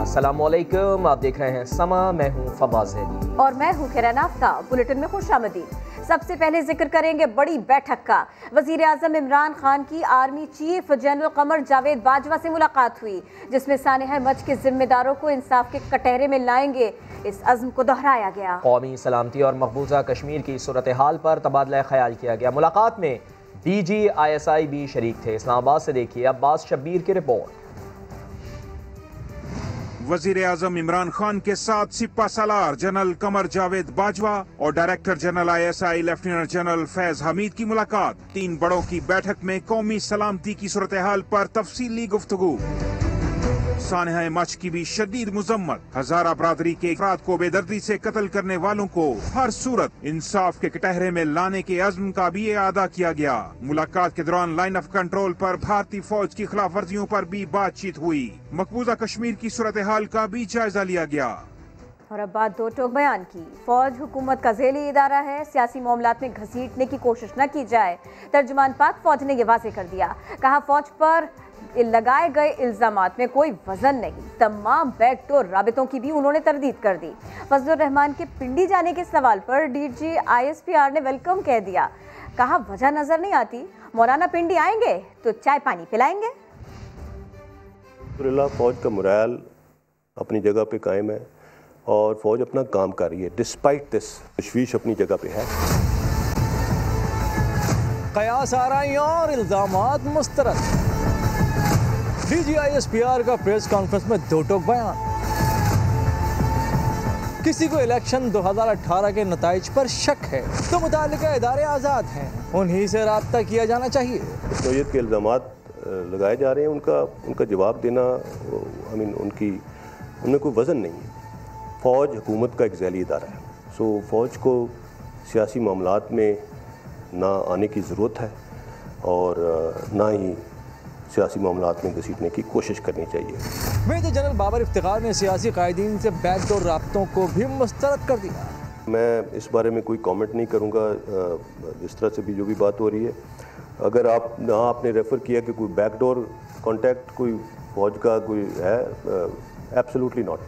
अस्सलामुअलैकुम, आप देख रहे हैं समा। मैं हूं फवाज अली और मैं हूं किरण आफ्ताब। बुलेटिन में खुशामदीद। सबसे पहले जिक्र करेंगे बड़ी बैठक का। वजीर आजम इमरान खान की army chief general Qamar Javed Bajwa से मुलाकात हुई, जिसमें सानेहा मच के जिम्मेदारों को इंसाफ के कटहरे में लाएंगे, इस अज़्म को दोहराया गया। कौमी सलामती और मकबूजा कश्मीर की सूरत हाल पर तबादला ख्याल किया गया। मुलाकात में DG-ISI भी शरीक थे। इस्लामाबाद से देखिए अब्बास शब्बीर की रिपोर्ट। वजीर आजम इमरान खान के साथ सिपा सालार जनरल कमर जावेद बाजवा और director general ISI lieutenant general Faiz Hamid की मुलाकात। 3 बड़ों की बैठक में कौमी सलामती की सूरत हाल पर तफसीली गुफ्तगू। सानेहा मच की भी शदीद मुजम्मत। हजारा बरादरी के अफराद को बेदर्दी से कत्ल करने वालों को हर सूरत इंसाफ के कटहरे में लाने के अज़्म का भी अदा किया गया। मुलाकात के दौरान लाइन ऑफ कंट्रोल पर भारतीय फौज की खिलाफ वर्जियों पर भी बातचीत हुई। मकबूजा कश्मीर की सूरत हाल का भी जायजा लिया गया। और अब बात दो टोक बयान की। फौज हुकूमत का ज़ेली इदारा है, सियासी मामलात में घसीटने की कोशिश न की जाए। तर्जुमान पाक फौज ने यह वाज़ेह कर दिया। कहा, फौज पर लगाए गए इल्जामात में कोई वजन नहीं। तमाम बैकडोर राबितों की भी उन्होंने तरदीद कर दी। फजलुर रहमान के पिंडी जाने के सवाल पर DG ISPR ने वेलकम कह दिया। कहा, वजह नजर नहीं आती, मौलाना पिंडी आएंगे तो चाय पानी पिलाएंगे। फौज का मुराल अपनी जगह पे कायम है और फौज अपना काम कर रही है। डिस्पाइट दिस तशवीश अपनी जगह पे है। कयास आराई और इल्जामात मुस्तरद। DG ISPR का प्रेस कॉन्फ्रेंस में दो टोक बयान। किसी को इलेक्शन 2018 के नताइज पर शक है तो मुतालिका इदारे आज़ाद हैं, उन्हीं से राब्ता किया जाना चाहिए। नौयत के इल्जामात लगाए जा रहे हैं, उनका जवाब देना उनमें कोई वज़न नहीं है। फ़ौज हुकूमत का एक ज़ैली इदारा है, सो फ़ौज को सियासी मामलात में ना आने की ज़रूरत है और ना ही सियासी मामलात में घसीटने की कोशिश करनी चाहिए। मेजर जनरल बाबर इफ्तिखार ने सियासी कायदीन से बैकडोर राब्तों को भी मुस्तरद कर दिया। मैं इस बारे में कोई कमेंट नहीं करूँगा। जिस तरह से भी जो भी बात हो रही है, अगर आपने रेफ़र किया कि कोई बैकडोर कॉन्टैक्ट कोई फौज का कोई है, absolutely not.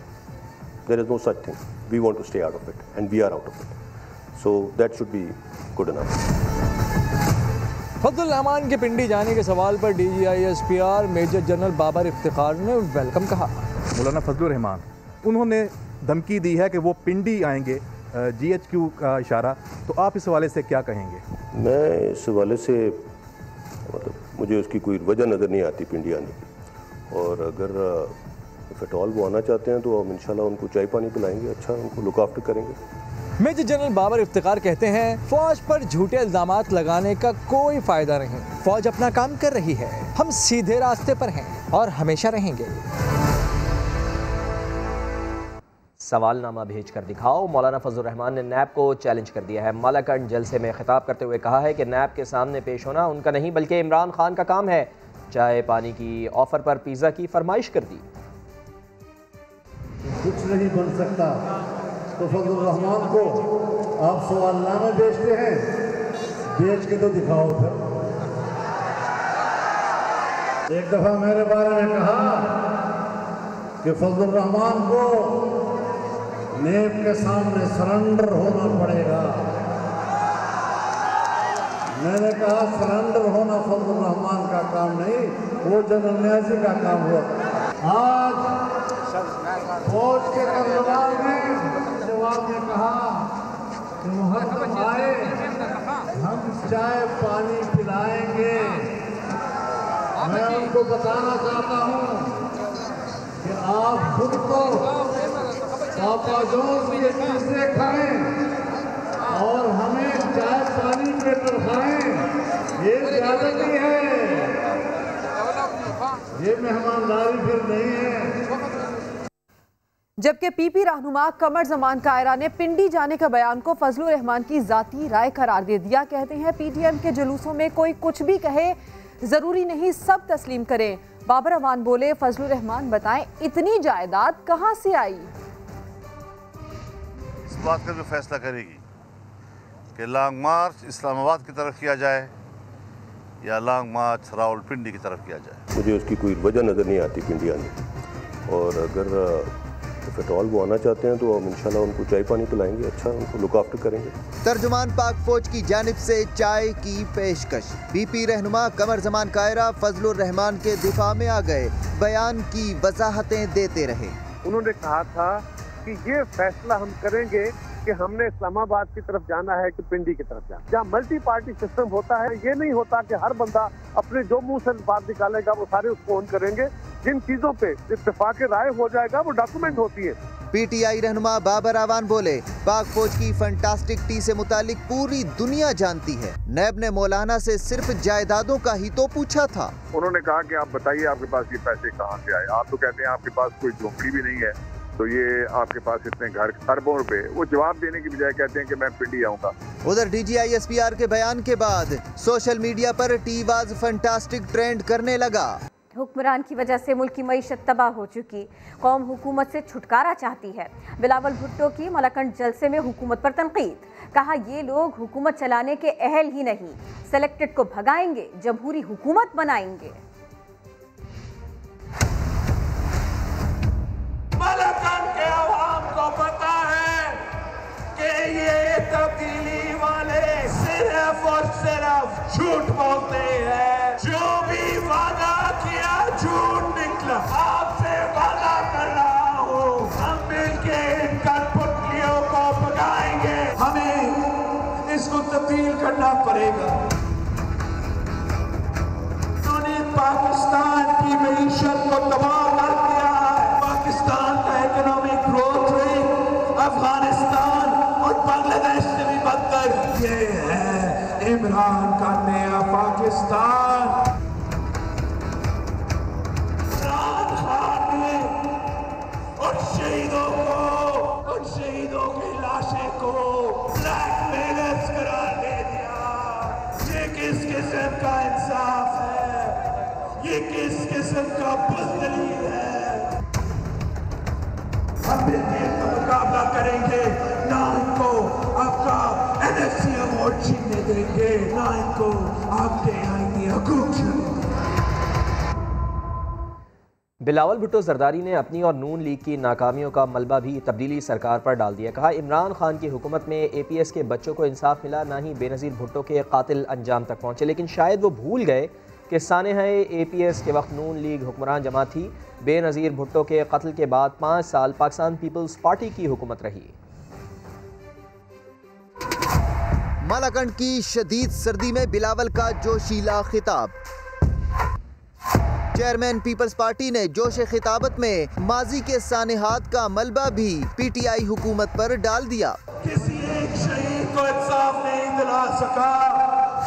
There is no such thing. We want to stay out of it and we are out of it, so that should be good enough. Fazlur Rahman के पिंडी जाने के सवाल पर DG ISPR major general Babar Iftikhar ने वेलकम कहा। मौलाना फजलुर रहमान उन्होंने धमकी दी है कि वो पिंडी आएंगे, GHQ का इशारा, तो आप इस हवाले से क्या कहेंगे? मैं इस हवाले से मतलब मुझे उसकी कोई वजह नज़र नहीं आती पिंडी आने की, और अगर इफ़ एट ऑल वो आना चाहते हैं तो हम इंशाल्लाह उनको चाय पानी पिलाएंगे, अच्छा उनको लुक आफ्टर करेंगे। मेजर जनरल बाबर इफ्तिखार कहते हैं, फौज पर झूठे इल्जामात लगाने का कोई फायदा नहीं। फौज अपना काम कर रही है, हम सीधे रास्ते पर हैं और हमेशा रहेंगे। सवालनामा भेज कर दिखाओ। मौलाना फजलुर रहमान ने नैब को चैलेंज कर दिया है। मालाकंड जलसे में खिताब करते हुए कहा है कि नैब के सामने पेश होना उनका नहीं बल्कि इमरान खान का काम है। चाय पानी की ऑफर पर पिज़्ज़ा की फरमाइश कर दी। कुछ नहीं बन सकता तो फजलुर रहमान को आप सवालनामे भेजते हैं, भेज के तो दिखाओ फिर। एक दफा मेरे बारे में कहा कि फजलुर रहमान को नेब के सामने सरेंडर होना पड़ेगा। मैंने कहा सरेंडर होना फजलुर रहमान का काम नहीं, वो जनरल न्याजी का काम हुआ। आज फौज के कर्नवाल ने जवाब में कहा कि मुहर्रम आए हम चाय पानी पिलाएंगे। मैं उनको बताना चाहता हूँ कि आप खुद को पापा जोश के चीज़ें खाएं और हमें चाय पानी पे तरफाएं, ये ज्यादती है, ये मेहमानदारी फिर नहीं है। जबकि PP रहनुमा कमर जमान कायरा ने पिंडी जाने का बयान को फजलुर रहमान की जाती राय करार दे दिया। कहते हैं PTM के जुलूसों में कोई कुछ भी कहे, जरूरी नहीं सब तस्लीम करें। बाबर अवान बोले, फजलुर रहमान बताएं इतनी जायदाद कहां से आई? इस बात का जो फैसला करेगी कि लॉन्ग मार्च इस्लामाबाद की तरफ किया जाए या लॉन्ग मार्च रावलपिंडी की तरफ किया जाए। मुझे उसकी कोई वजह नज़र नहीं आती पिंडी आने की, और अगर इफ एट ऑल वो आना चाहते हैं तो हम इंशाल्लाह उनको चाय पानी पिलाएंगे, अच्छा उनको लुक आफ्टर करेंगे। तर्जुमान पाक फौज की जानिब से चाय की पेशकश। पीपी रहनुमा कमर जमान कायरा फजलुर रहमान के दिफा में आ गए, बयान की वजाहतें देते रहे। उन्होंने कहा था कि ये फैसला हम करेंगे कि हमने इस्लामाबाद की तरफ जाना है कि पिंडी की तरफ जाना। जहाँ मल्टी पार्टी सिस्टम होता है, ये नहीं होता कि हर बंदा अपने जो मुंह से बात निकालेगा वो सारे उसको ऑन करेंगे। जिन चीजों पे इत्तेफाक राय हो जाएगा वो डॉक्यूमेंट होती है। पीटीआई रहनुमा बाबर आवान बोले, पाक फौज की फंटास्टिक टी से मुतालिक पूरी दुनिया जानती है। नैब ने मौलाना से सिर्फ जायदादों का ही तो पूछा था। उन्होंने कहा कि आप बताइए आपके पास ये पैसे कहाँ से आए। आप तो कहते हैं आपके पास कोई झोंपड़ी भी नहीं है, तो ये आपके पास इतने घर अरबों रुपए। वो जवाब देने की बजाय कहते हैं कि मैं पिंडी आऊंगा। उधर DGI-SPR के बयान के बाद सोशल मीडिया पर टी वाज फंटास्टिक ट्रेंड करने लगा। हुक्मरान की वजह से मुल्क की मईशत तबाह हो चुकी, कौम हुकूमत से छुटकारा चाहती है। बिलावल भुट्टो की मलाकंड जलसे में हुकूमत पर तनकीद, कहा ये लोग हुकूमत चलाने के अहल ही नहीं, सेलेक्टेड को भगाएंगे, जमहूरी हुकूमत बनाएंगे। मलाकंड के अवाम को पता है कि ये तब्दीली वाले सिर्फ और सिर्फ झूठ बोलते हैं। जो भी वादा किया झूठ निकला। आपसे वादा कर रहा हूँ, हम मिलके इन कठपुतलियों को भगाएंगे। हमें इसको तब्दील करना पड़ेगा। उन्होंने पाकिस्तान की मईशत को तबाह कर दिया है। पाकिस्तान का इकोनॉमिक ग्रोथ रेट अफगानिस्तान और बांग्लादेश से भी बदतर। ये है इमरान का नया पाकिस्तान। इमरान खान ने उन शहीदों की लाशें को ब्लैकमेलर्स करार दे दिया। ये किस किस्म का इंसाफ है? ये किस किस्म का बुज़दिली है? हम इनका मुकाबला करेंगे, ना इनको आपका NFC अवार्ड छीनने देंगे, ना इनको आपके आईनी हकूक छीनने देंगे। बिलावल भुट्टो जरदारी ने अपनी और नून लीग की नाकामियों का मलबा भी तब्दीली सरकार पर डाल दिया। कहा इमरान खान की हुकूमत में APS के बच्चों को इंसाफ मिला, ना ही बेनज़ीर भुट्टो के कातिल अंजाम तक पहुँचे। लेकिन शायद वो भूल गए कि सानेहा APS के वक्त नून लीग हुक्मरान जमात थी। बेनज़ीर भुट्टो के कत्ल के बाद 5 साल पाकिस्तान पीपल्स पार्टी की हुकूमत रही। मलाकंड की शदीद सर्दी में बिलावल का जोशीला खिताब। चेयरमैन पीपल्स पार्टी ने जोश खिताबत में माजी के सानेहात का मलबा भी PTI हुकूमत पर डाल दिया। किसी एक शहीद को इंसाफ नहीं दिला सका,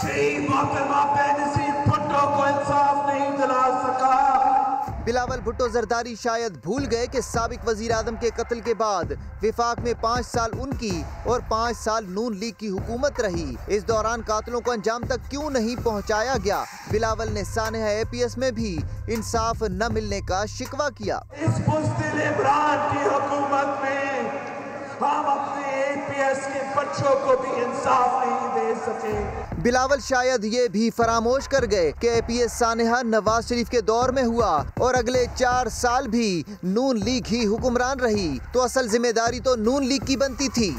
शहीद मोहतरमा बेनज़ीर भुट्टो को इंसाफ नहीं दिला सका। बिलावल भुट्टो जरदारी शायद भूल गए कि साबिक वजीर आजम के कत्ल के बाद विफाक में 5 साल उनकी और 5 साल नून लीग की हुकूमत रही। इस दौरान कातिलों को अंजाम तक क्यों नहीं पहुंचाया गया? बिलावल ने सानेहा APS में भी इंसाफ न मिलने का शिकवा किया। इस बुज़दिल इमरान की हुकूमत में हम अपने APS के बच्चों को भी इंसाफ नहीं दे सके। बिलावल शायद ये भी फरामोश कर गए कि APS सानेहा नवाज शरीफ के दौर में हुआ और अगले 4 साल भी नून लीग ही हुक्मरान रही, तो असल जिम्मेदारी तो नून लीग की बनती थी।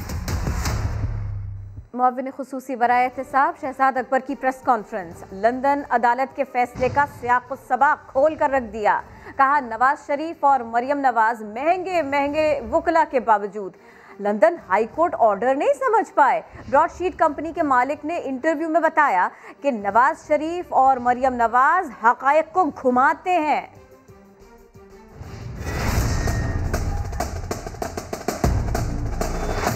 मुअव्विन खुसूसी बराए एहतसाब शहजाद अकबर की प्रेस कॉन्फ्रेंस। लंदन अदालत के फैसले का सियाक़ सबाक़ खोल कर रख दिया। कहा नवाज शरीफ और मरियम नवाज महंगे महंगे वकला के बावजूद लंदन हाई कोर्ट ऑर्डर नहीं समझ पाए। ब्रॉडशीट कंपनी के मालिक ने इंटरव्यू में बताया कि नवाज शरीफ और मरियम नवाज हक़ाइक़ को घुमाते हैं।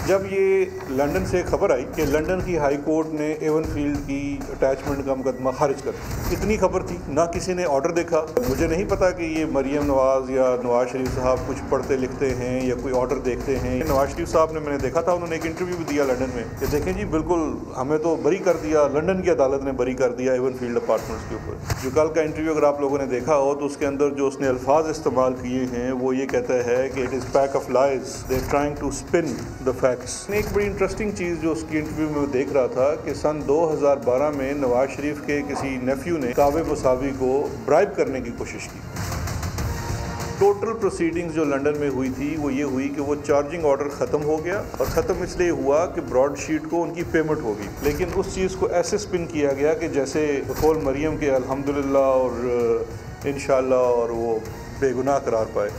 जब ये लंदन से खबर आई कि लंदन की हाई कोर्ट ने एवनफील्ड की अटैचमेंट का मुकदमा खारिज कर दिया, इतनी खबर थी, ना किसी ने ऑर्डर देखा। मुझे नहीं पता कि ये मरियम नवाज़ या नवाज शरीफ साहब कुछ पढ़ते लिखते हैं या कोई ऑर्डर देखते हैं। नवाज शरीफ साहब ने, मैंने देखा था, उन्होंने एक इंटरव्यू भी दिया लंदन में कि देखें जी बिल्कुल हमें तो बरी कर दिया, लंदन की अदालत ने बरी कर दिया एवनफील्ड अपार्टमेंट्स के ऊपर। जो कल का इंटरव्यू अगर आप लोगों ने देखा हो तो उसके अंदर जो उसने अल्फाज इस्तेमाल किए हैं वो ये कहता है कि it is pack of lies, they trying to spin the facts. एक बड़ी इंटरेस्टिंग चीज़ जो उसकी इंटरव्यू में देख रहा था कि सन 2012 में नवाज शरीफ के किसी नेफ्यू ने कावे मुसावी को ब्राइब करने की कोशिश की। टोटल प्रोसीडिंग्स जो लंदन में हुई थी वो ये हुई कि वो चार्जिंग ऑर्डर ख़त्म हो गया, और ख़त्म इसलिए हुआ कि ब्रॉडशीट को उनकी पेमेंट होगी, लेकिन उस चीज़ को ऐसे स्पिन किया गया कि जैसे कौल मरियम के अल्हम्दुलिल्लाह और इंशाअल्लाह और वो बेगुनाह करार पाए।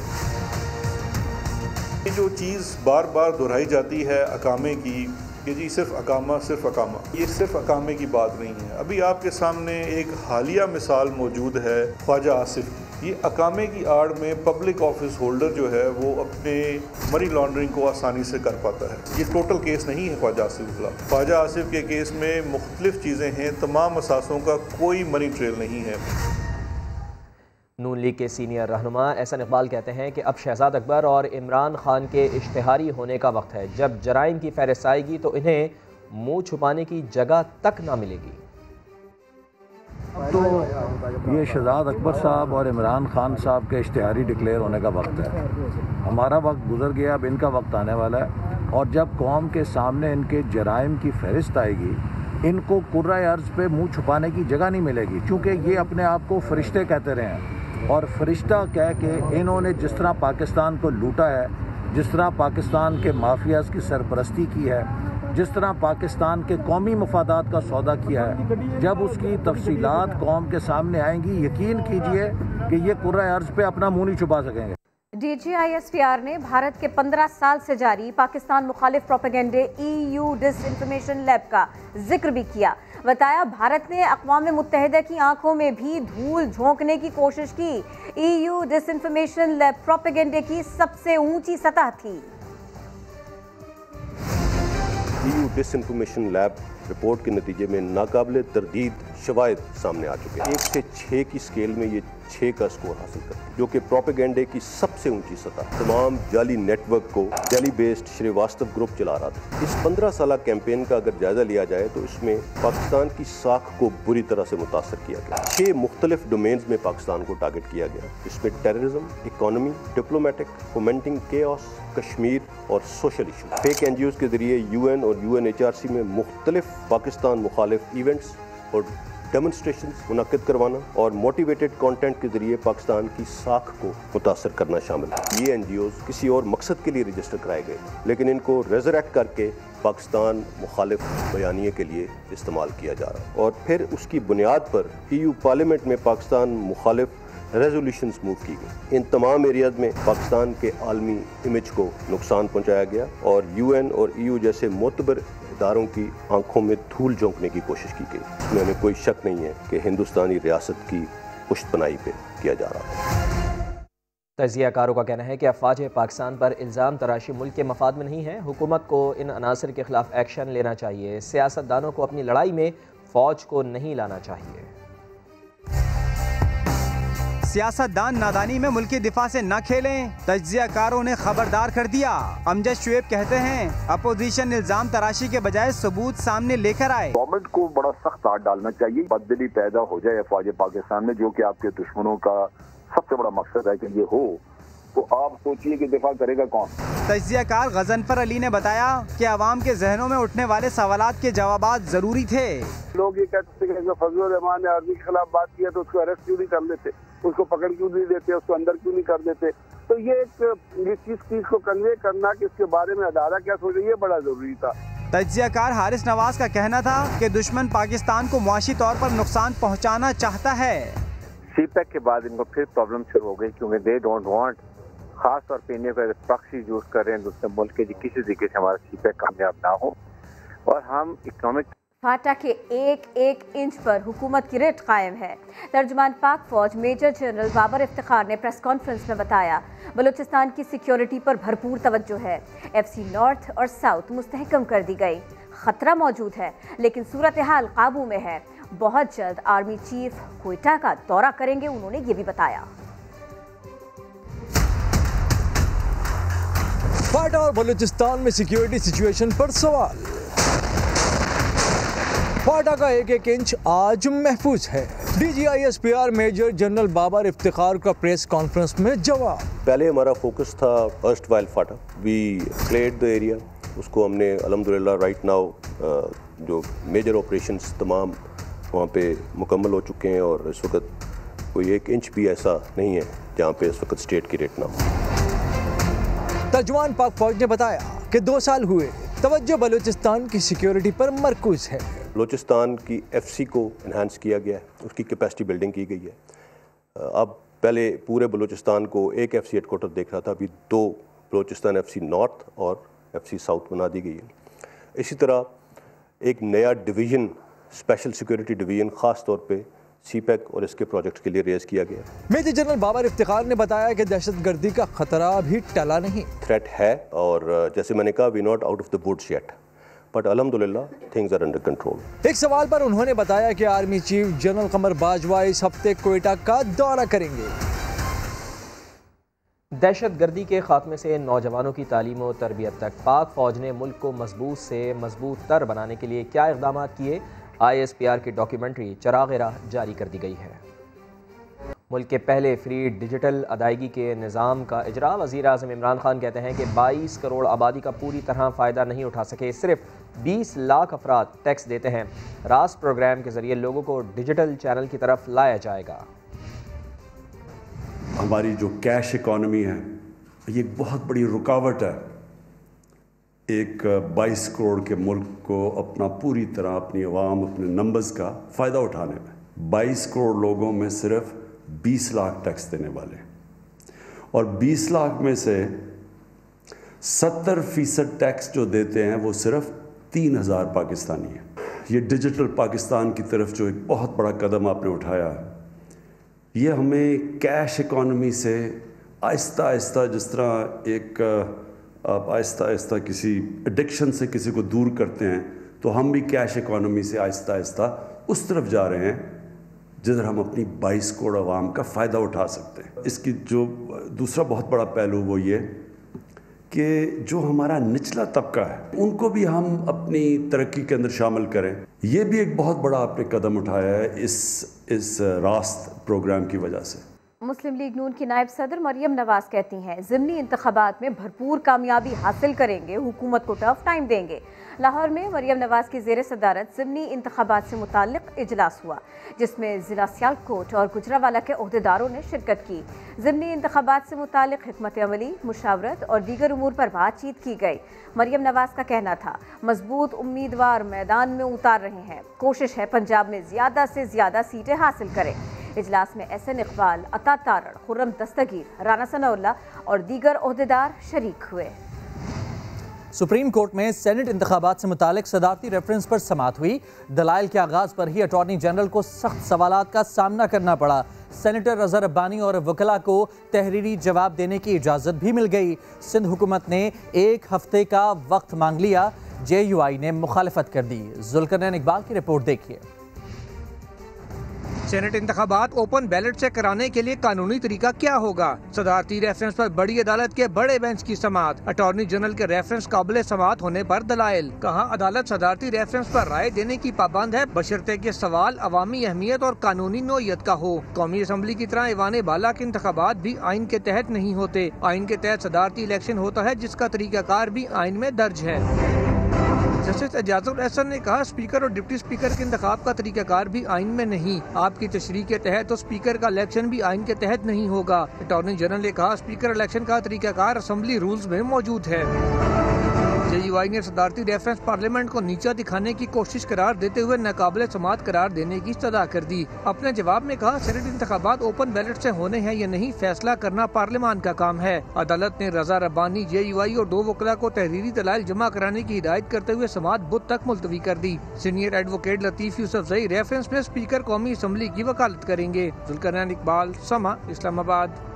ये जो चीज़ बार बार दोहराई जाती है अकामे की कि जी सिर्फ अकामा, ये सिर्फ अकामे की बात नहीं है। अभी आपके सामने एक हालिया मिसाल मौजूद है ख्वाजा आसिफ की। ये अकामे की आड़ में पब्लिक ऑफिस होल्डर जो है वो अपने मनी लॉन्ड्रिंग को आसानी से कर पाता है। ये टोटल केस नहीं है ख्वाजा आसिफ के खिलाफ। ख्वाजा आसिफ के केस में मुख्तलिफ चीज़ें हैं, तमाम असासों का कोई मनी ट्रेल नहीं है। नून लीग के सीनियर रहनुमा एहसन इकबाल कहते हैं कि अब शहजाद अकबर और इमरान खान के इश्तिहारी होने का वक्त है। जब जराइम की फहरिस्त आएगी तो इन्हें मुंह छुपाने की जगह तक ना मिलेगी। अब तो ये शहजाद अकबर साहब और इमरान खान साहब के इश्तिहारी डिक्लेयर होने का वक्त है। हमारा वक्त गुजर गया, अब इनका वक्त आने वाला है, और जब कौम के सामने इनके जराइम की फहरिस्त आएगी, इनको कुर्रा अर्ज़ पे मुंह छुपाने की जगह नहीं मिलेगी, क्योंकि ये अपने आप को फरिश्ते कहते रहे हैं, और फरिश्ता कह के इन्होंने जिस तरह पाकिस्तान को लूटा है, जिस तरह पाकिस्तान के माफियाज़ की सरपरस्ती की है, जिस तरह पाकिस्तान के कौमी मफादात का सौदा किया है, जब उसकी तफसीलात कौम के सामने आएंगी, यकीन कीजिए कि ये कुर्रा अर्ज़ पे अपना मुंह नहीं छुपा सकेंगे। DGISPR ने भारत के 15 साल से जारी पाकिस्तान मुखालिफ प्रोपेगेंडे EU डिसइंफॉर्मेशन लैब का जिक्र भी किया। बताया भारत ने अक़वाम मुत्तहिदा की आंखों में भी धूल झोंकने की कोशिश की। EU डिसइंफॉर्मेशन लैब प्रोपेगेंडे की सबसे ऊंची सतह थी। EU डिसइंफॉर्मेशन लैब रिपोर्ट के नतीजे में नाकाबिले तरदीद शवाहिद सामने आ चुके हैं। 1 से 6 की स्केल में ये 6 का स्कोर हासिल करती है, जो कि प्रोपेगेंडे की सबसे ऊंची सतह। तमाम जाली नेटवर्क को दिल्ली बेस्ड श्रीवास्तव ग्रुप चला रहा था। इस 15 साल कैंपेन का अगर जायजा लिया जाए तो इसमें पाकिस्तान की साख को बुरी तरह से मुतासर किया गया। 6 मुख्तलिफ डोमेन्स में पाकिस्तान को टारगेट किया गया। इसमें terrorism, economy, diplomatic, fomenting chaos, Kashmir और सोशल इशू। फेक NGOs के जरिए UN और UNHRC में मुख्तलिफ पाकिस्तान मुखालिफ इवेंट्स और डेमोन्स्ट्रेशंस मुनक्किद करवाना और मोटिवेटेड कंटेंट के जरिए पाकिस्तान की साख को मुतासर करना शामिल है। ये NGOs किसी और मकसद के लिए रजिस्टर कराए गए, लेकिन इनको रेजरेक्ट करके पाकिस्तान मुखालिफ बयानिए के लिए इस्तेमाल किया जा रहा है, और फिर उसकी बुनियाद पर EU पार्लियामेंट में पाकिस्तान मुखालिफ रेजोल्यूशंस मूव की गई। इन तमाम एरियाज में पाकिस्तान के आलमी इमेज को नुकसान पहुंचाया गया, और UN और EU जैसे मोतबर इदारों की आंखों में धूल झोंकने की कोशिश की गई। इसमें हमें कोई शक नहीं है कि हिंदुस्तानी रियासत की पुश्तपनाही पे किया जा रहा है। तजियाकारों का कहना है कि अफवाज पाकिस्तान पर इल्ज़ाम तराशी मुल्क के मफाद में नहीं है। हुकूमत को इन अनासर के खिलाफ एक्शन लेना चाहिए। सियासतदानों को अपनी लड़ाई में फ़ौज को नहीं लाना चाहिए। सियासतदान नादानी में मुल्की दिफा से न खेलें, तज्जियाकारों ने खबरदार कर दिया। अमजद शुएब कहते हैं अपोजिशन इल्जाम तराशी के बजाय सबूत सामने लेकर आए। गवर्नमेंट को बड़ा सख्त हाथ डालना चाहिए। बददिली पैदा हो जाए अफवाज पाकिस्तान में, जो कि आपके दुश्मनों का सबसे बड़ा मकसद है कि ये हो, तो आप सोचिए कि दिफा करेगा कौन। तज्जियाकार गजनफर अली ने बताया कि अवाम के जहनों में उठने वाले सवालात के जवाबात जरूरी थे। लोग ये कहते थे कि फजलुर रहमान ने आर्मी के खिलाफ बात किया तो उसको अरेस्ट क्यों नहीं कर लेते, उसको पकड़ क्यों नहीं देते, उसको अंदर क्यों नहीं कर देते। तो ये चीज को कन्वे करना कि इसके बारे में अदारा क्या सोच रही है, बड़ा जरूरी था। तज्जियाकार हारिस नवाज का कहना था कि दुश्मन पाकिस्तान को मुआशी तौर पर नुकसान पहुँचाना चाहता है। सीपैक के बाद इनको फिर प्रॉब्लम शुरू हो गई, क्योंकि दे डोंट वांट, खास तौर पे इंडिया को प्रॉक्सी यूज कर रहे हैं दूसरे मुल्क के, किसी तरीके से हमारा सीपैक कामयाब ना हो और हम इकोनॉमिक। फाटा के एक एक इंच पर हुकूमत की रिट कायम है। तर्जुमान पाक फौज मेजर जनरल बाबर इफ्तिखार ने प्रेस कॉन्फ्रेंस में बताया बलूचिस्तान की सिक्योरिटी पर भरपूर तवज्जो है। FC नॉर्थ और साउथ मुस्तहकम कर दी गई। खतरा मौजूद है लेकिन सूरत हाल काबू में है। बहुत जल्द आर्मी चीफ क्वेटा का दौरा करेंगे, उन्होंने ये भी बताया। फाटा और बलूचिस्तान में सिक्योरिटी सिचुएशन पर सवाल। फाटा का एक एक इंच आज महफूज है। DGISPR major general Babar Iftikhar का प्रेस कॉन्फ्रेंस में जवाब। पहले हमारा फोकस था erstwhile FATA. We cleared the area, उसको हमने अल्हम्दुलिल्लाह राइट नाउ जो मेजर ऑपरेशंस तमाम वहाँ पे मुकम्मल हो चुके हैं और इस वक्त कोई 1 इंच भी ऐसा नहीं है जहाँ पे इस वक्त स्टेट की रेट ना हो। तर्जुमान पाक फौज ने बताया कि 2 साल हुए, तवज्जो बलूचिस्तान की सिक्योरिटी पर मरकूज है। बलूचिस्तान की FC को इन्हांस किया गया है, उसकी कैपेसिटी बिल्डिंग की गई है। अब पहले पूरे बलूचिस्तान को एक FC हेडक्वार्टर देख रहा था, अभी 2 बलूचिस्तान FC नॉर्थ और FC साउथ बना दी गई है। इसी तरह एक नया डिवीज़न, स्पेशल सिक्योरिटी डिवीज़न ख़ास तौर पे CPEC और इसके प्रोजेक्ट के लिए रेज किया गया। मेजर जनरल बाबर इफ्तिखार ने बताया कि दहशतगर्दी का खतरा अभी टला नहीं। थ्रेट है और जैसे मैंने कहा, we not out of the woods yet, but अल्हम्दुलिल्लाह थिंग्स आर अंडर कंट्रोल। एक सवाल पर उन्होंने बताया कि army chief general Qamar Bajwa इस हफ्ते क्वेटा का दौरा करेंगे। दहशतगर्दी के खात्मे से नौजवानों की तालीम और तरबियत तक पाक फौज ने मुल्क को मजबूत से मजबूत तर बनाने के लिए क्या इक़दाम किए, ISPR की डॉक्यूमेंट्री चिराग राह जारी कर दी गई है। मुल्क के पहले फ्री डिजिटल अदायगी के निज़ाम का इजरा। वज़ीर आज़म इमरान खान कहते हैं कि 22 करोड़ आबादी का पूरी तरह फ़ायदा नहीं उठा सके, सिर्फ 20 लाख अफराद टैक्स देते हैं। रास प्रोग्राम के ज़रिए लोगों को डिजिटल चैनल की तरफ लाया जाएगा। हमारी जो कैश इकॉनमी है ये एक बहुत बड़ी रुकावट है एक 22 करोड़ के मुल्क को अपना पूरी तरह अपनी आवाम, अपने नंबर्स का फ़ायदा उठाने में। 22 करोड़ लोगों में सिर्फ 20 लाख टैक्स देने वाले, और 20 लाख में से 70% टैक्स जो देते हैं वो सिर्फ 3000 पाकिस्तानी हैं। ये डिजिटल पाकिस्तान की तरफ जो एक बहुत बड़ा कदम आपने उठाया है, ये हमें कैश इकॉनमी से आहिस्ता आहिस्ता, जिस तरह एक आप आहिस्ता आहिस्ता किसी एडिक्शन से किसी को दूर करते हैं, तो हम भी कैश इकॉनमी से आहिस्ता आहिस्ता उस तरफ जा रहे हैं जिधर हम अपनी 22 करोड़ आवाम का फ़ायदा उठा सकते हैं। इसकी जो दूसरा बहुत बड़ा पहलू वो ये कि जो हमारा निचला तबका है उनको भी हम अपनी तरक्की के अंदर शामिल करें। ये भी एक बहुत बड़ा आपने कदम उठाया है इस रास्त प्रोग्राम की वजह से। मुस्लिम लीग नून की नायब सदर मरियम नवाज कहती हैं ज़िमनी इंतखाबात में भरपूर कामयाबी हासिल करेंगे, हुकूमत को टफ टाइम देंगे। लाहौर में मरियम नवाज की ज़ेर सदारत ज़िमनी इंतखाबात से मुताल्लिक इजलास हुआ, जिसमें ज़िला सियालकोट और गुजरावाला के ओहदेदारों ने शिरकत की। ज़िमनी इंतखाबात से मुताल्लिक हिकमत अमली, मुशावरत और दीगर उमूर पर बातचीत की गई। मरियम नवाज का कहना था, मजबूत उम्मीदवार मैदान में उतार रहे हैं, कोशिश है पंजाब में ज़्यादा से ज़्यादा सीटें हासिल करें। इजलास में SN इकबाल, अता तारड़, खुर्रम दस्तगीर, राना सनाउल्लाह और दीगर ओहदेदार शरीक हुए। सुप्रीम कोर्ट में सेनेट इंतखाबात से मुतालिक सदारती रेफरेंस पर समाअत हुई। दलाइल के आगाज़ पर ही अटॉर्नी जनरल को सख्त सवालात का सामना करना पड़ा। सेनेटर रज़ा रब्बानी और वकला को तहरीरी जवाब देने की इजाज़त भी मिल गई। सिंध हुकूमत ने 1 हफ्ते का वक्त मांग लिया, JUI ने मुखालफत कर दी। जुल्करनैन इकबाल की रिपोर्ट देखिए। सेनेट इंतखाबात ओपन बैलेट से कराने के लिए कानूनी तरीका क्या होगा? सदारती रेफरेंस पर बड़ी अदालत के बड़े बेंच की समाअत। अटॉर्नी जनरल के रेफरेंस काबिल समाअत होने पर दलाइल। कहा, अदालत सदारती रेफरेंस पर राय देने की पाबंद है, बशर्ते के सवाल अवामी अहमियत और कानूनी नौयत का हो। कौमी असम्बली की तरह ईवान बाला के इंतखाबात भी आइन के तहत नहीं होते। आइन के तहत सदारती इलेक्शन होता है, जिसका तरीकाकार भी आइन में दर्ज है। जस्टिस एजाजुल एहसन ने कहा, स्पीकर और डिप्टी स्पीकर के इंतखाब का तरीकाकार भी आइन में नहीं। आपकी तशरीह के तहत तो स्पीकर का इलेक्शन भी आइन के तहत नहीं होगा। अटॉर्नी जनरल ने कहा, स्पीकर इलेक्शन का तरीकाकार असम्बली रूल्स में मौजूद है। JUI ने सदारती रेफरेंस पार्लियामेंट को नीचा दिखाने की कोशिश करार देते हुए नाकाबिले समाअत करार देने की सदा कर दी। अपने जवाब में कहा, सेनेट इंतखाबात ओपन बैलेट से होने हैं या नहीं, फैसला करना पार्लियामान का काम है। अदालत ने रज़ा रब्बानी, JUI और 2 वकला को तहरीरी दलाइल जमा कराने की हिदायत करते हुए समाअत बुध तक मुलतवी कर दी। Senior advocate Latif Yousafzai reference में स्पीकर कौमी असम्बली की वकालत करेंगे। जुल्करनैन इकबाल, समा, इस्लामाबाद।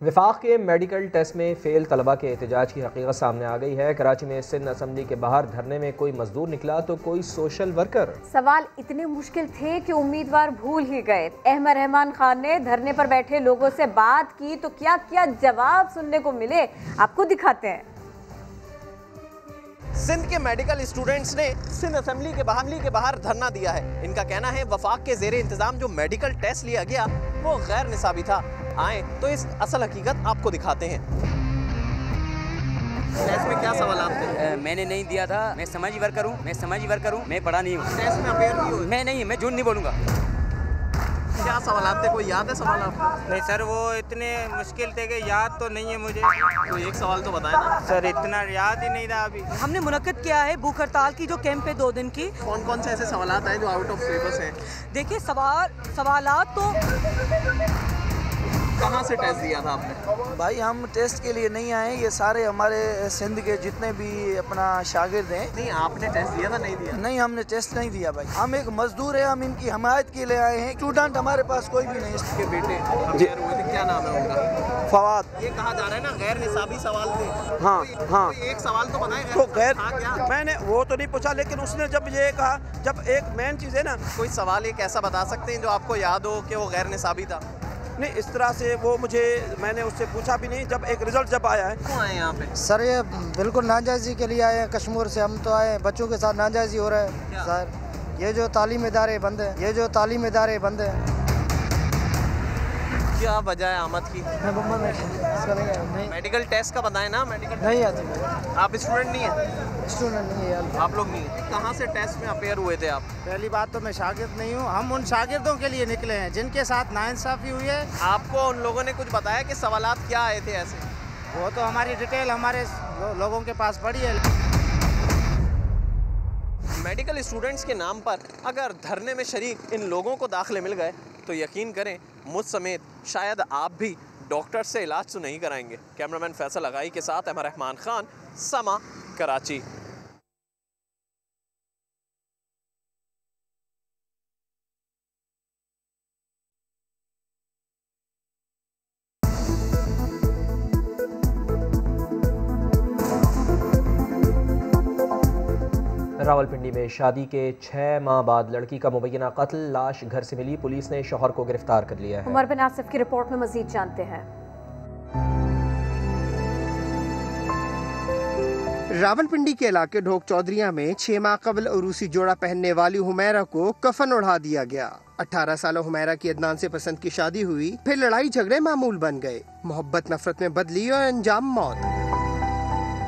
विफाक के मेडिकल टेस्ट में फेल तलबा के एहतजाज की हकीकत सामने आ गई है। कराची में सिंध असम्बली के बाहर धरने में कोई मजदूर निकला तो कोई सोशल वर्कर। सवाल इतने मुश्किल थे कि उम्मीदवार भूल ही गए। अहमद रहमान खान ने धरने पर बैठे लोगों से बात की तो क्या क्या जवाब सुनने को मिले, आपको दिखाते हैं। सिंध के मेडिकल स्टूडेंट्स ने सिंध असम्बली के बाहर धरना दिया है। इनका कहना है, वफाक के ज़ेरे इंतजाम जो मेडिकल टेस्ट लिया गया वो गैर निसाबी था। आए तो इस असल हकीकत आपको दिखाते हैं। टेस्ट में क्या सवाल थे? मैंने नहीं दिया था। मैं समाजी वर्कर हूँ, मैं पढ़ा नहीं हूँ। टेस्ट में अपेयर भी हुए? मैं झूठ नहीं बोलूँगा। क्या सवाल थे, कोई याद है सवाल आपको? नहीं सर, वो इतने मुश्किल थे कि याद तो नहीं है मुझे। कोई एक सवाल तो बताए ना सर, इतना याद ही नहीं था अभी। हमने मुनक्किद किया है भूख हड़ताल की जो कैंप है 2 दिन की। कौन कौन से ऐसे सवाल आए जो आउट ऑफ सिलेबस हैं? देखिए सवालात तो कहाँ से टेस्ट दिया था आपने? भाई हम टेस्ट के लिए नहीं आए, ये सारे हमारे सिंध के जितने भी अपना शागिर्द हैं। नहीं, आपने टेस्ट दिया था? नहीं दिया? नहीं, हमने टेस्ट नहीं दिया भाई। हम एक मजदूर है, हम इनकी हमायत के लिए आए हैं। स्टूडेंट हमारे पास कोई भी नहीं। इसके बेटे अपेयर हुए थे, क्या नाम है उनका? फवाद। ये कहा जा रहा है ना गैर निसाबी सवाल थे। हाँ हाँ, एक सवाल तो बताएं। तो गैर मैंने वो तो नहीं पूछा, लेकिन उसने जब ये कहा, जब एक मेन चीज़ है ना, कोई सवाल एक ऐसा बता सकते हैं जो आपको याद हो कि वो गैर निसाबी था? नहीं, इस तरह से वो मैंने उससे पूछा भी नहीं। जब एक रिजल्ट जब आया है। क्यों आए यहाँ पे? सर ये बिल्कुल नाजायजी के लिए आए हैं, कश्मीर से हम तो आए, बच्चों के साथ नाजायजी हो रहा है सर। ये जो तालीम इदारे बंद हैं, क्या वजह है आमद की? मेडिकल टेस्ट का बताएं ना। मेडिकल नहीं आती। आप स्टूडेंट नहीं है? स्टूडेंट नहीं है आप लोग नहीं है। कहाँ से टेस्ट में अपेयर हुए थे आप? पहली बात तो मैं शागिर्द नहीं हूँ, हम उन शागिर्दों के लिए निकले हैं जिनके साथ नाइंसाफ़ी हुई है। आपको उन लोगों ने कुछ बताया कि सवालात क्या आए थे ऐसे? वो तो हमारी डिटेल हमारे लोगों के पास पड़ी है। मेडिकल स्टूडेंट्स के नाम पर अगर धरने में शरीक इन लोगों को दाखिले मिल गए तो यकीन करें मुझ समेत शायद आप भी डॉक्टर से इलाज तो नहीं कराएंगे। कैमरामैन फैसल लगाई के साथ अहमद रहमान खान, समा, कराची। रावलपिंडी में शादी के 6 माह बाद लड़की का मुबैना कत्ल, लाश घर से मिली। पुलिस ने शौहर को गिरफ्तार कर लिया है। उमर बिन आसिफ की रिपोर्ट में मजीद जानते हैं। रावलपिंडी के इलाके ढोक चौधरिया में 6 माह कबल उरूसी जोड़ा पहनने वाली हुमैरा को कफन उड़ा दिया गया। 18 साल हुमैरा की अदनान से पसंद की शादी हुई, फिर लड़ाई झगड़े मामूल बन गए। मोहब्बत नफरत में बदली और अंजाम मौत।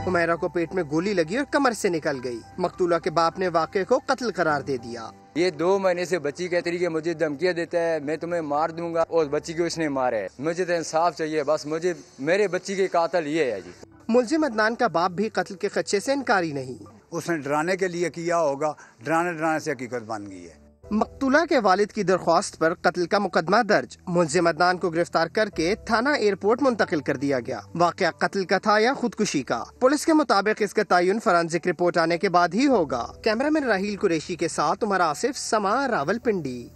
हुमैरा को पेट में गोली लगी और कमर से निकल गई। मकतूला के बाप ने वाक़े को कत्ल करार दे दिया। ये 2 महीने से बच्ची के तरीके मुझे धमकियाँ देता है, मैं तुम्हें मार दूंगा, और बच्ची को इसने मारा है। मुझे तो इंसाफ चाहिए, बस मुझे मेरे बच्ची के कातिल ये है जी। मुलजिम अदनान का बाप भी कत्ल के खदशे से इनकारी नहीं। उसने डराने के लिए किया होगा, डराने से हकीकत बन गई है। मकतूला के वालिद की दरख्वास्त पर कत्ल का मुकदमा दर्ज, मुलजिम अदनान को गिरफ्तार करके थाना एयरपोर्ट मुंतकिल कर दिया गया। वाक़या कत्ल का था या खुदकुशी का, पुलिस के मुताबिक इसका तयन फॉरेंसिक रिपोर्ट आने के बाद ही होगा। कैमरामैन राहील कुरैशी के साथ उमर आसिफ, समा, रावलपिंडी।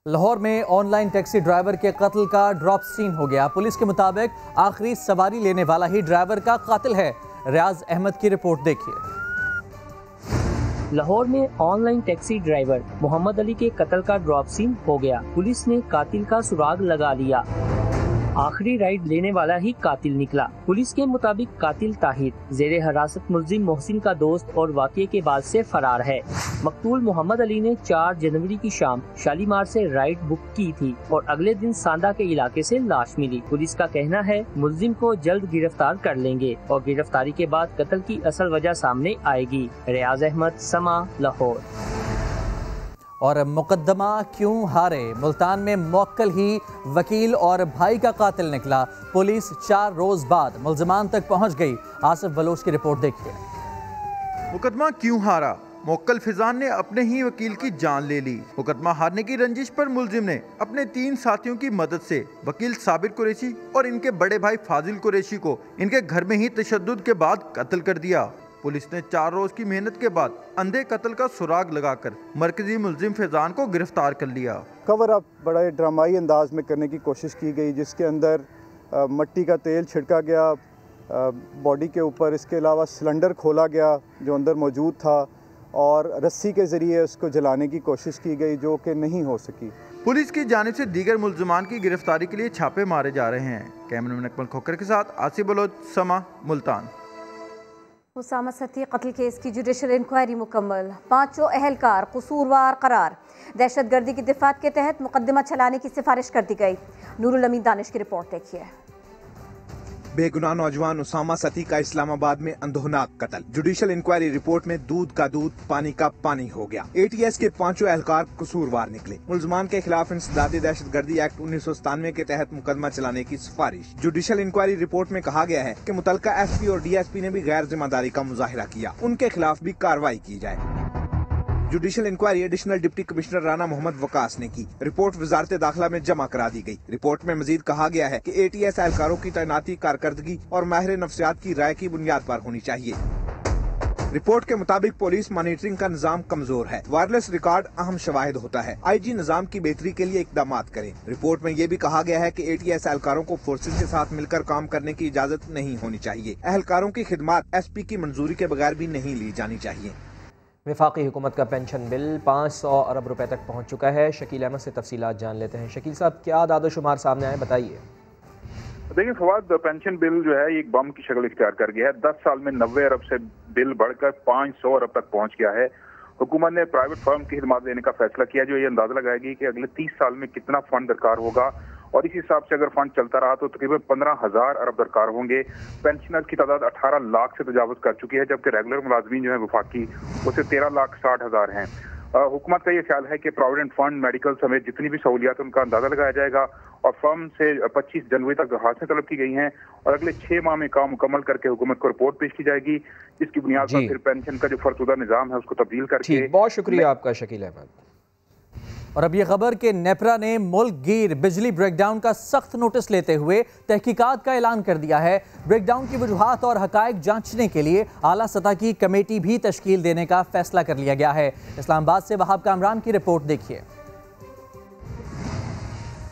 लाहौर में ऑनलाइन टैक्सी ड्राइवर के कत्ल का ड्रॉप सीन हो गया। पुलिस के मुताबिक आखिरी सवारी लेने वाला ही ड्राइवर का कातिल है। रियाज अहमद की रिपोर्ट देखिए। लाहौर में online taxi driver Mohammad Ali के कत्ल का ड्रॉप सीन हो गया। पुलिस ने कातिल का सुराग लगा लिया। आखिरी राइड लेने वाला ही कातिल निकला। पुलिस के मुताबिक कातिल ताहिर जेरे हिरासत मुलजिम मोहसिन का दोस्त और वाक़ये के बाद से फरार है। मकतूल मोहम्मद अली ने 4 जनवरी की शाम शालीमार से राइड बुक की थी और अगले दिन सांदा के इलाके से लाश मिली। पुलिस का कहना है मुलजिम को जल्द गिरफ्तार कर लेंगे और गिरफ्तारी के बाद कत्ल की असल वजह सामने आएगी। रियाज अहमद, समा, लाहौर। और मुकदमा क्यों हारे, मुल्तान में मौक्कल ही वकील और भाई का कातिल निकला। पुलिस 4 रोज बाद मुल्जिमान तक पहुंच गई। आसिफ बलोच की रिपोर्ट देखिए। मुकदमा क्यों हारा, मौक्कल फिजान ने अपने ही वकील की जान ले ली। मुकदमा हारने की रंजिश पर मुलजिम ने अपने 3 साथियों की मदद से वकील साबिर कुरैशी और इनके बड़े भाई फाजिल कुरैशी को इनके घर में ही तशद्दुद के बाद कत्ल कर दिया। पुलिस ने 4 रोज की मेहनत के बाद अंधे कत्ल का सुराग लगाकर मरकजी मुलजिम फैजान को गिरफ्तार कर लिया। कवर अप बड़ा ड्रामाई अंदाज में करने की कोशिश की गई, जिसके अंदर मट्टी का तेल छिड़का गया बॉडी के ऊपर। इसके अलावा सिलेंडर खोला गया जो अंदर मौजूद था और रस्सी के ज़रिए उसको जलाने की कोशिश की गई, जो कि नहीं हो सकी। पुलिस की जानिब से दीगर मुल्जिमान की गिरफ्तारी के लिए छापे मारे जा रहे हैं। कैमरामैन अकमल खोकर के साथ आसिफ बलोच, समा, मुल्तान। उसामा सती कत्ल केस की जुडिशल इंक्वायरी मुकम्मल, 5 अहलकार कसूरवार करार। दहशतगर्दी की दिफात के तहत मुकदमा चलाने की सिफारिश कर दी गई। नूरुल अमीन दानिश की रिपोर्ट देखिए। बेगुनाह नौजवान उसामा सती का इस्लामाबाद में अंधोनाक कत्ल। जुडिशल इंक्वायरी रिपोर्ट में दूध का दूध पानी का पानी हो गया। ATS के 5 एहलकार कसूरवार निकले। मुलजमान के खिलाफ इंसदादी दहशतगर्दी एक्ट 1997 के तहत मुकदमा चलाने की सिफारिश। जुडिशल इंक्वायरी रिपोर्ट में कहा गया है कि मुतलका SP और DSP ने भी गैर जिम्मेदारी का मुजाहिरा किया, उनके खिलाफ भी कार्रवाई की जाए। Judicial inquiry additional deputy commissioner Rana Mohammad Waqas ने की। रिपोर्ट वजारत दाखिला में जमा करा दी गई। रिपोर्ट में मजीद कहा गया है कि ATS एहलकारों की तैनाती कारकर्दगी और माहिर नफ्सियात की राय की बुनियाद पर होनी चाहिए। रिपोर्ट के मुताबिक पुलिस मॉनिटरिंग का निजाम कमजोर है। वायरलेस रिकॉर्ड अहम शवाहिद होता है। IG निजाम की बेहतरी के लिए इकदाम करें। रिपोर्ट में ये भी कहा गया है कि ATS एहलकारों को फोर्सेज के साथ मिलकर काम करने की इजाजत नहीं होनी चाहिए। एहलकारों की खिदमत SP की मंजूरी के बगैर भी नहीं ली जानी चाहिए। वफाकी हुकूमत का पेंशन बिल 500 अरब रुपए तक पहुँच चुका है। शकील अहमद से तफसीलात जान लेते हैं। शकील साहब, क्या आदाद-ओ-शुमार सामने आए, बताइए। देखिए फवाद, पेंशन बिल जो है एक बम की शक्ल इख्तियार कर गया है। 10 साल में 90 अरब से बिल बढ़कर 500 अरब तक पहुंच गया है। हुकूमत ने प्राइवेट फर्म की खिदमत देने का फैसला किया, जो ये अंदाजा लगाएगी कि अगले 30 साल में कितना फंड दरकार होगा, और इस हिसाब से अगर फंड चलता रहा तो तकरीबन 15,000 अरब दरकार होंगे। पेंशनर्स की तादाद 18 लाख से तजावुज कर चुकी है, जबकि रेगुलर मुलाजमीन जो है वफाकी उसे 13,60,000 हैं। हुकूमत का ये ख्याल है कि प्रोविडेंट फंड, मेडिकल समेत जितनी भी सहूलियात उनका अंदाजा लगाया जाएगा, और फर्म से 25 जनवरी तक दरखास्तें तलब की गई हैं, और अगले 6 माह में काम मुकम्मल करके हुकूमत को रिपोर्ट पेश की जाएगी, जिसकी बुनियाद पर फिर पेंशन का जो फरसुदा निजाम है उसको तब्दील करके। बहुत शुक्रिया आपका शकील अहमद। और अब ये खबर कि नेपरा ने मुल्क गिर बिजली ब्रेकडाउन का सख्त नोटिस लेते हुए तहकीकात का ऐलान कर दिया है। ब्रेकडाउन की वजूहात और हकायक जांचने के लिए आला सतह की कमेटी भी तश्कील देने का फैसला कर लिया गया है। इस्लामाबाद से वहाब कामरान की रिपोर्ट देखिए।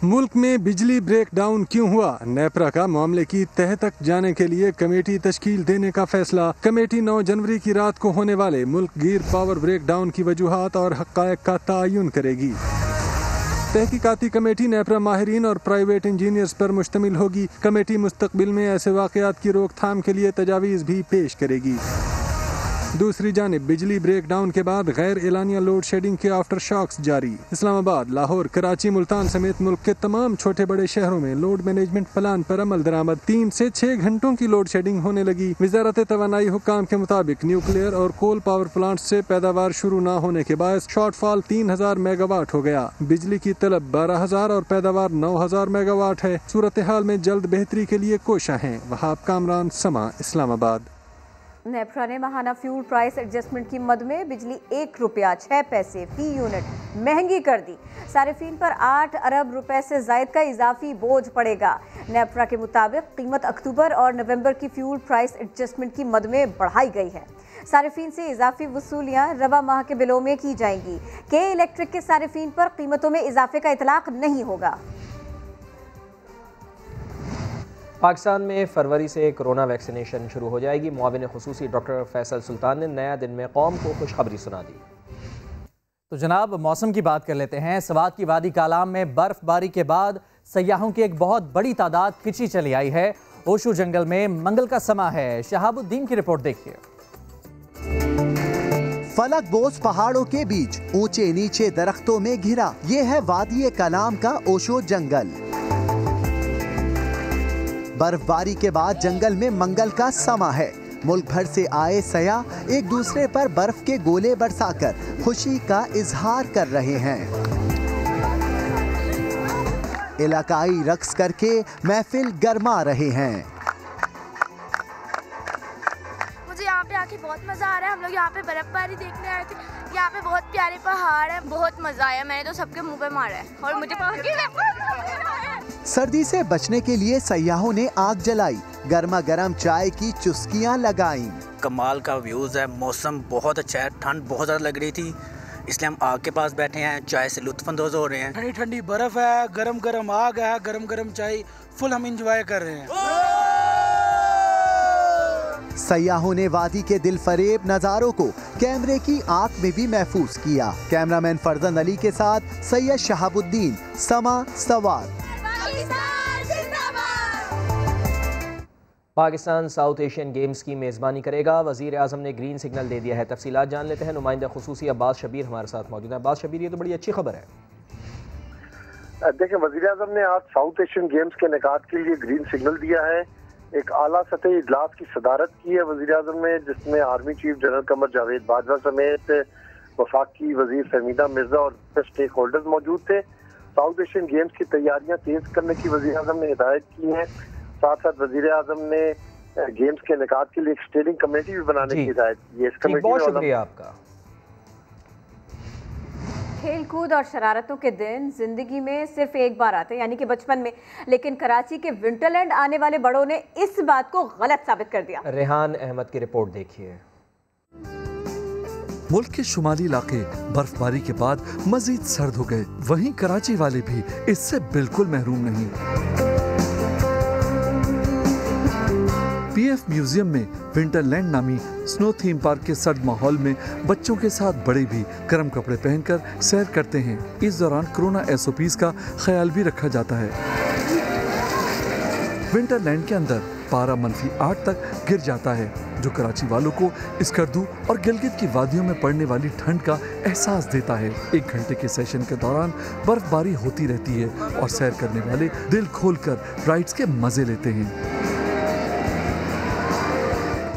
मुल्क में बिजली ब्रेकडाउन क्यों हुआ, नेपरा का मामले की तह तक जाने के लिए कमेटी तश्कील देने का फैसला। कमेटी 9 जनवरी की रात को होने वाले मुल्क गिर पावर ब्रेकडाउन की वजूहात और हक़ायक़ का तयन करेगी। तहकीकाती कमेटी नेपरा माहिरीन और प्राइवेट इंजीनियर्स पर मुश्तमिल होगी। कमेटी मुस्तकबिल में ऐसे वाक़यात की रोकथाम के लिए तजावीज़ भी पेश करेगी। दूसरी जानिब बिजली ब्रेकडाउन के बाद गैर एलानिया लोड शेडिंग के आफ्टर शॉक्स जारी। इस्लामाबाद, लाहौर, कराची, मुल्तान समेत मुल्क के तमाम छोटे बड़े शहरों में लोड मैनेजमेंट प्लान पर अमल दरामद। 3 से 6 घंटों की लोड शेडिंग होने लगी। वजारत तवानाई हुक्काम के मुताबिक न्यूक्लियर और कोल पावर प्लांट से पैदावार शुरू न होने के बायस शॉर्टफॉल 3000 मेगावाट हो गया। बिजली की तलब 12,000 और पैदावार 9,000 मेगावाट है। सूरत हाल में जल्द बेहतरी के लिए कोशिश हैं। वहाब कामरान, समा, इस्लामाबाद। नेपरा ने माहाना फ्यूल प्राइस एडजस्टमेंट की मद में बिजली 1 रुपया 6 पैसे फी यूनिट महंगी कर दी। सारिफीन पर 8 अरब रुपए से जायद का इजाफी बोझ पड़ेगा। नेपरा के मुताबिक कीमत अक्टूबर और नवंबर की फ्यूल प्राइस एडजस्टमेंट की मद में बढ़ाई गई है। सारिफीन से इजाफी वसूलियाँ रवा माह के बिलों में की जाएंगी। के इलेक्ट्रिक के सारिफीन पर कीमतों में इजाफे का इतलाक नहीं होगा। पाकिस्तान में फरवरी से कोरोना वैक्सीनेशन शुरू हो जाएगी। मुआविन खुसूसी डॉक्टर फैसल सुल्तान ने नया दिन में कौम को खुशखबरी सुना दी। तो जनाब, मौसम की बात कर लेते हैं। सवात की वादी कालाम में बर्फबारी के बाद सयाहों की एक बहुत बड़ी तादाद खिंची चली आई है। ओशो जंगल में मंगल का समा है। शहाबुद्दीन की रिपोर्ट देखिए। फलक बोझ पहाड़ों के बीच ऊंचे नीचे दरख्तों में घिरा ये है वादी कलाम का ओशो जंगल। बर्फबारी के बाद जंगल में मंगल का समा है। मुल्क भर से आए सयाह एक दूसरे पर बर्फ के गोले बरसाकर खुशी का इजहार कर रहे हैं। इलाकाई रक्स करके महफिल गरमा रहे हैं। मुझे यहाँ पे आके बहुत मजा आ रहा है। हम लोग यहाँ पे बर्फबारी देखने आए थे। यहाँ पे बहुत प्यारे पहाड़ है, बहुत मजा आया। मैंने तो सबके मुंह पे मारा है और मुझे सर्दी से बचने के लिए सयाहों ने आग जलाई, गर्मा गर्म चाय की चुस्कियां लगाई। कमाल का व्यूज है, मौसम बहुत अच्छा है, ठंड बहुत ज़्यादा लग रही थी, इसलिए हम आग के पास बैठे हैं, चाय से लुत्फानंदोज हो रहे हैं। ठंडी ठंडी बर्फ है, गरम गरम आग है, गरम गरम चाय, फुल हम इंजॉय कर रहे हैं। सयाहों ने वादी के दिल फरेब नज़ारों को कैमरे की आंख में भी महफूज किया। कैमरामैन फरजन अली के साथ सैयद शहाबुद्दीन, समा, Swat. Pakistan south Asian games की मेज़बानी करेगा। वज़ीर आज़म ने ग्रीन सिग्नल दे दिया है। तफसीलात जान लेते हैं। नुमाइंदा खुसूसी अब्बास शबीर हमारे साथ मौजूद है। अब्बास शबीर, ये तो बड़ी अच्छी खबर है। देखिए, वज़ीर आज़म ने आज साउथ एशियन गेम्स के इनेकाद के लिए ग्रीन सिग्नल दिया है। एक आला सतही इजलास की सदारत की है वज़ीर-ए-आज़म ने, जिसमें army chief general Qamar Javed Bajwa समेत वफाकी वजीर फहमीदा मिर्जा और स्टेक होल्डर्स मौजूद थे। साउथ एशियन गेम्स की तैयारियां तेज करने की वज़ीर-ए-आज़म ने हिदायत की है। साथ साथ वज़ीर-ए-आज़म ने गेम्स के इनेकाद के लिए एक स्टीयरिंग कमेटी भी बनाने की हिदायत की है। इस कमेटी बहुत शुक्रिया आपका। खेल कूद और शरारतों के दिन जिंदगी में सिर्फ एक बार आते हैं, यानी कि बचपन में, लेकिन कराची के विंटरलैंड आने वाले बड़ों ने इस बात को गलत साबित कर दिया। रेहान अहमद की रिपोर्ट देखिए। मुल्क के शुमाली इलाके बर्फबारी के बाद मजीद सर्द हो गए, वहीं कराची वाले भी इससे बिल्कुल महरूम नहीं। पीएफ म्यूजियम में विंटरलैंड नामी स्नो थीम पार्क के सर्द माहौल में बच्चों के साथ बड़े भी गर्म कपड़े पहनकर सैर करते हैं। इस दौरान कोरोना एसओपीज का ख्याल भी रखा जाता है। विंटरलैंड के अंदर पारा -8 तक गिर जाता है, जो कराची वालों को स्कर्दू और गिलगित की वादियों में पड़ने वाली ठंड का एहसास देता है। 1 घंटे के सेशन के दौरान बर्फबारी होती रहती है और सैर करने वाले दिल खोलकर राइड्स के मजे लेते हैं।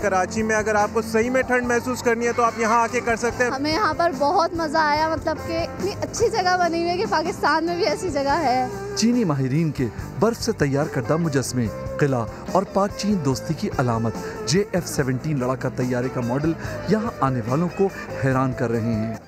कराची में अगर आपको सही में ठंड महसूस करनी है तो आप यहाँ आके कर सकते हैं। हमें यहाँ पर बहुत मजा आया, मतलब कि इतनी अच्छी जगह बनी हुई है कि पाकिस्तान में भी ऐसी जगह है। चीनी माहिरीन के बर्फ से तैयार करदा मुजस्मे, किला और पाक चीन दोस्ती की अलामत JF-17 लड़ाका तैयारे का मॉडल यहाँ आने वालों को हैरान कर रहे हैं।